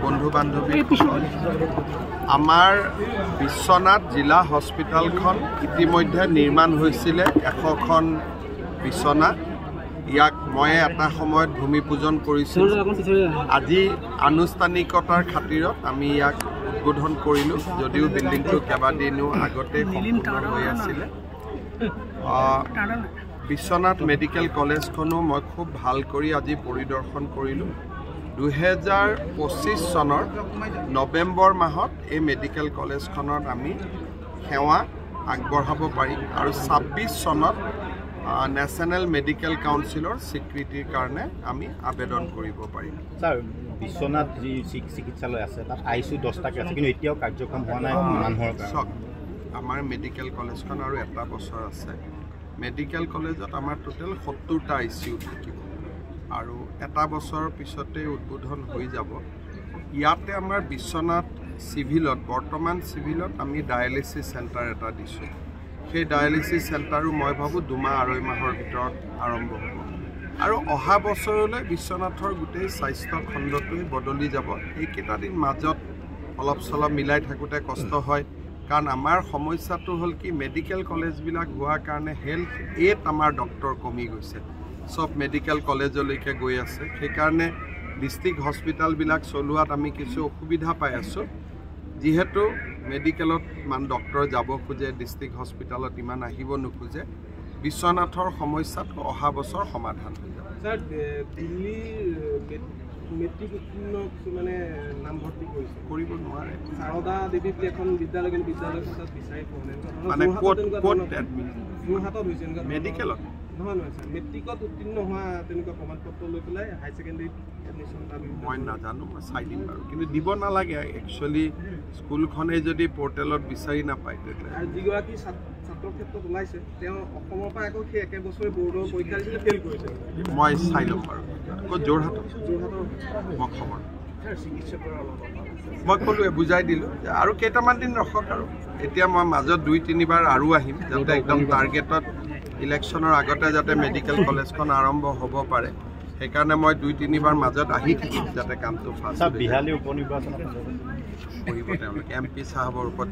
বন্ধু বান্ধবী আমাৰ বিশ্বনাথ জিলা হস্পিটালখন ইতিমধ্যে নিৰ্মাণ হৈছিলে 100খন বিছনা ইয়াক মই এটা সময়ত ভূমি পূজন কৰিছিল আজি আনুষ্ঠানিকতাৰ খাতিৰত আমি ইয়াক উদ্বোধন কৰিলো যদিও বিল্ডিংটো কেবাদিনো আগতে সম্পূৰ্ণ হৈ আছিল বিশ্বনাথ মেডিকেল কলেজখনো মই খুব ভাল কৰি আজি পৰিদৰ্শন কৰিলো 2025 চনৰ নৱেম্বৰ মাহত এই মেডিকেল কলেজখনত আমি সেৱা আগবঢ়াব পাৰিম আৰু 26 চনত নেশ্যনেল মেডিকেল কাউন্সিলৰ স্বীকৃতিৰ কাৰণে আমি আবেদন কৰিব পাৰিম স্যাৰ বিশ্বনাথ যি চিকিৎসালয় আছে তাত আইসিইউ 10টা আছে কিন্তু এতিয়াও কাৰ্যক্ষম হোৱা নাই মানুহৰ কাৰণে আমাৰ মেডিকেল কলেজখন আৰু এটা বছৰ আছে মেডিকেল কলেজত আমাৰ টোটাল 70টা আইসিইউ থাকিব আৰু এটা বছৰৰ পিছতে উদ্বোধন হৈ যাব ইয়াতে আমাৰ বিশ্বনাথ সিভিলত বৰ্তমান সিভিলত আমি ডায়ালিসিস সেন্টাৰ এটা দিছো সেই ডায়ালিসিস সেন্টাৰো মই ভাবো 2 মাহ 2.5 মাহৰ ভিতৰত আৰম্ভ হ'ব আৰু অহা বছৰলৈ বিশ্বনাথৰ গোটেই স্বাস্থ্য খণ্ডটোই বদলি যাব এই কেইটা দিন মাজত অলপ চলপ মিলাই থাকোতে কষ্ট হয় কাৰণ আমাৰ সমস্যাটো হ'ল কি মেডিকেল কলেজবিলাক হোৱাৰ কাৰণে হেলথ এট আমাৰ ডক্টৰ কমি গৈছে সব মেডিকেল কলেজলৈকে গৈ আছে সেই কাৰণে ডিস্ট্ৰিক্ট হস্পিটাল বিলাক চলোৱাত আমি কিছু অসুবিধা পাই আছো যেহেতু মেডিকেলত মান ডক্টৰ যাব খুজে ডিস্ট্ৰিক্ট হস্পিটালত ইমান আহিব নোখোজে বিশ্বনাথৰ সমস্যাটো অহা বছৰ সমাধান হৈ যাব স্যাৰ দিল্লী মেট্ৰিক উত্তীৰ্ণ মানে নাম ভৰ্তি কৰিছে কৰিব নোৱাৰে সাৰদা দেৱী বুলি এখন বিদ্যালয় কিন্তু বিদ্যালয়খন তাত বিচাৰি পোৱা নাই মানে কোট যোৰহাটত হৈছে মেডিকেলত নহয় স্যাৰ মেট্ৰিকত উত্তীৰ্ণ হোৱা তেনেকুৱা প্ৰমাণপত্ৰ লৈ পেলাই হাই ছেকেণ্ডেৰীত এডমিশ্যন দাবী মই নাজানো মই চাই দিম বাৰু কিন্তু দিব নালাগে একচুৱেলি স্কুলখনে যদি পৰ্টেলত বিচাৰি নাপায় তেতিয়া আৰু যিগৰাকী ছাত্ৰৰ ক্ষেত্ৰত ওলাইছে তেওঁ অসমৰ পৰা আকৌ সেই একে বছৰে বৰ্ডৰ পৰীক্ষা দিছিলে ফেইল কৰিছে মই চাই ল'ম বাৰু ক'ত যোৰহাটত মই খবৰ মই ক'লোৱে বুজাই দিলোঁ আৰু কেইটামান দিন ৰখক আৰু এতিয়া মই মাজত 2-3 বাৰ আৰু আহিম যাতে একদম টাৰ্গেটত ইলেকশ্যনৰ আগতে যাতে মেডিকেল কলেজখন আৰম্ভ হ'ব পাৰে সেইকাৰণে মই 2-3 বাৰ মাজত আহি থাকিম যাতে কামটো ফাষ্ট বিহালী উপনিৰ্বাচন কৰিব তেওঁলোকে MP সাহেবৰ ওপৰত